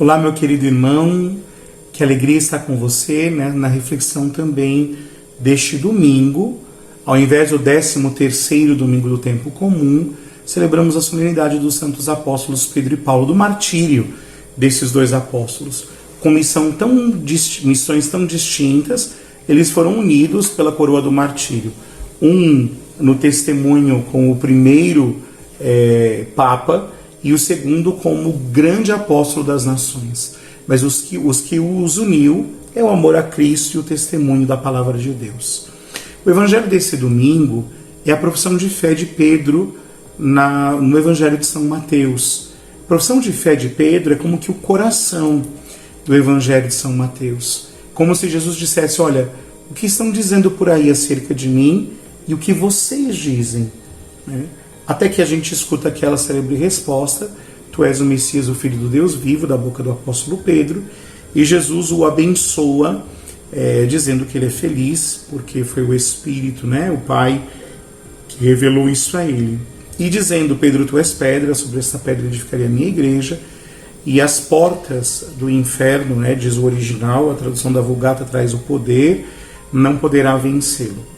Olá, meu querido irmão, que alegria estar com você, né, na reflexão também deste domingo. Ao invés do 13º domingo do tempo comum, celebramos a solenidade dos santos apóstolos Pedro e Paulo, do martírio desses dois apóstolos. Com missões tão distintas, eles foram unidos pela coroa do martírio. Um no testemunho como o primeiro Papa, e o segundo como o grande apóstolo das nações. Mas os que os uniu é o amor a Cristo e o testemunho da palavra de Deus. O evangelho desse domingo é a profissão de fé de Pedro no evangelho de São Mateus. A profissão de fé de Pedro é como que o coração do evangelho de São Mateus. Como se Jesus dissesse, olha, o que estão dizendo por aí acerca de mim e o que vocês dizem, né? Até que a gente escuta aquela célebre resposta, tu és o Messias, o Filho do Deus vivo, da boca do apóstolo Pedro, e Jesus o abençoa, dizendo que ele é feliz, porque foi o Espírito, né, o Pai, que revelou isso a ele. E dizendo, Pedro, tu és pedra, sobre esta pedra edificaria a minha igreja, e as portas do inferno, né, diz o original, a tradução da Vulgata traz o poder, não poderá vencê-lo.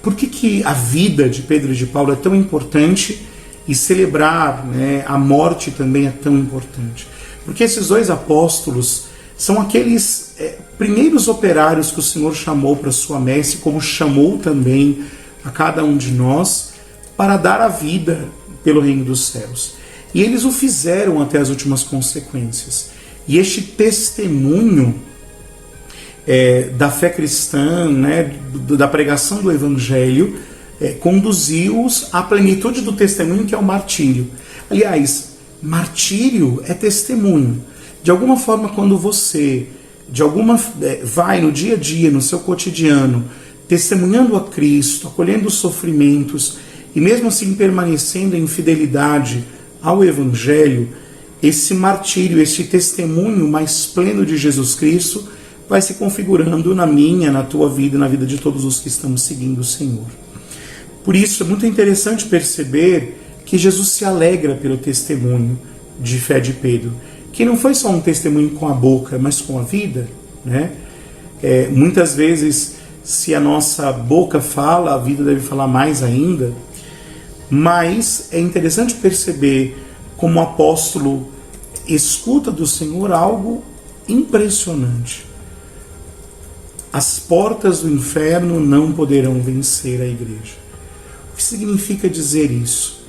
Por que a vida de Pedro e de Paulo é tão importante e celebrar, né, a morte também é tão importante? Porque esses dois apóstolos são aqueles primeiros operários que o Senhor chamou para sua messe, como chamou também a cada um de nós, para dar a vida pelo reino dos céus. E eles o fizeram até as últimas consequências. E este testemunho da fé cristã, né, da pregação do Evangelho, conduziu-os à plenitude do testemunho, que é o martírio. Aliás, martírio é testemunho. De alguma forma, quando você vai no dia a dia, no seu cotidiano, testemunhando a Cristo, acolhendo os sofrimentos e mesmo assim permanecendo em fidelidade ao Evangelho, esse martírio, esse testemunho mais pleno de Jesus Cristo vai se configurando na minha, na tua vida, na vida de todos os que estamos seguindo o Senhor. Por isso é muito interessante perceber que Jesus se alegra pelo testemunho de fé de Pedro, que não foi só um testemunho com a boca, mas com a vida, né? Muitas vezes, se a nossa boca fala, a vida deve falar mais ainda, mas é interessante perceber como o apóstolo escuta do Senhor algo impressionante. As portas do inferno não poderão vencer a igreja. O que significa dizer isso?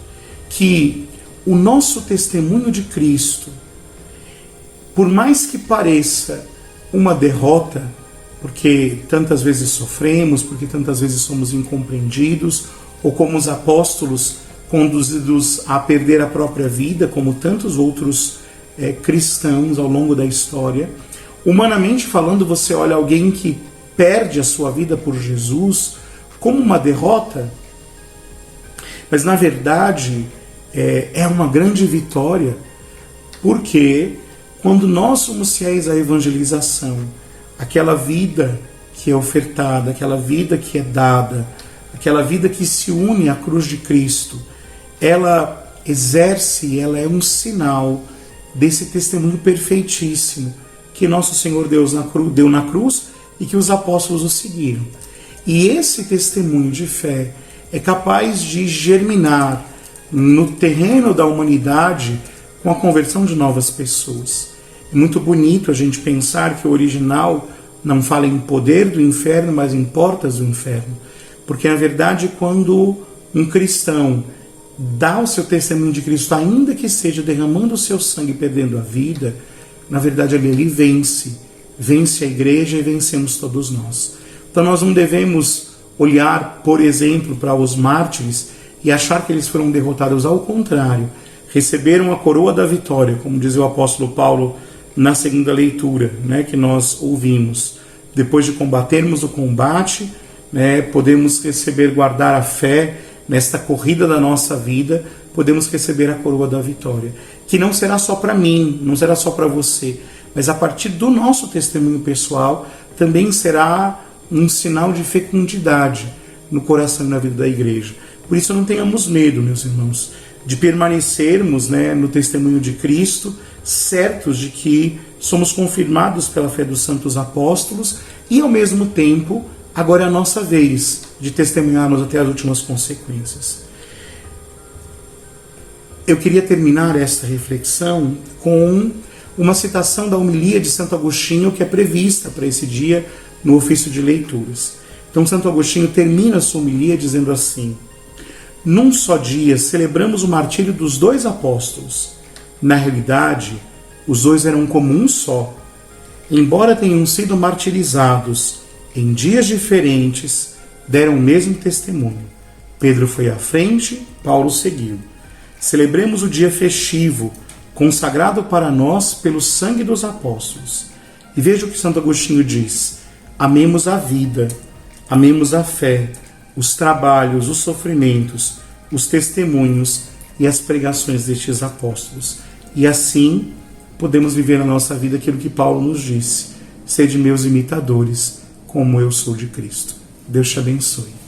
Que o nosso testemunho de Cristo, por mais que pareça uma derrota, porque tantas vezes sofremos, porque tantas vezes somos incompreendidos, ou como os apóstolos conduzidos a perder a própria vida, como tantos outros cristãos ao longo da história, humanamente falando, você olha alguém que perde a sua vida por Jesus como uma derrota, mas na verdade é uma grande vitória, porque quando nós somos fiéis à evangelização, aquela vida que é ofertada, aquela vida que é dada, aquela vida que se une à cruz de Cristo, ela é um sinal desse testemunho perfeitíssimo que nosso Senhor deu na cruz e que os apóstolos o seguiram. E esse testemunho de fé é capaz de germinar no terreno da humanidade com a conversão de novas pessoas. É muito bonito a gente pensar que o original não fala em poder do inferno, mas em portas do inferno. Porque, na verdade, quando um cristão dá o seu testemunho de Cristo, ainda que seja derramando o seu sangue e perdendo a vida, na verdade ele vence a igreja e vencemos todos nós. Então nós não devemos olhar, por exemplo, para os mártires e achar que eles foram derrotados. Ao contrário, receberam a coroa da vitória, como diz o apóstolo Paulo na segunda leitura, né, que nós ouvimos. Depois de combatermos o combate, né, podemos guardar a fé nesta corrida da nossa vida, podemos receber a coroa da vitória, que não será só para mim, não será só para você, mas a partir do nosso testemunho pessoal, também será um sinal de fecundidade no coração e na vida da igreja. Por isso não tenhamos medo, meus irmãos, de permanecermos, né, no testemunho de Cristo, certos de que somos confirmados pela fé dos santos apóstolos e, ao mesmo tempo, agora é a nossa vez de testemunharmos até as últimas consequências. Eu queria terminar esta reflexão com uma citação da homilia de Santo Agostinho que é prevista para esse dia no ofício de leituras. Então, Santo Agostinho termina a sua homilia dizendo assim: num só dia celebramos o martírio dos dois apóstolos. Na realidade, os dois eram como um só. Embora tenham sido martirizados em dias diferentes, deram o mesmo testemunho. Pedro foi à frente, Paulo seguiu. Celebremos o dia festivo, consagrado para nós pelo sangue dos apóstolos. E veja o que Santo Agostinho diz: amemos a vida, amemos a fé, os trabalhos, os sofrimentos, os testemunhos e as pregações destes apóstolos. E assim podemos viver na nossa vida aquilo que Paulo nos disse: sede meus imitadores, como eu sou de Cristo. Deus te abençoe.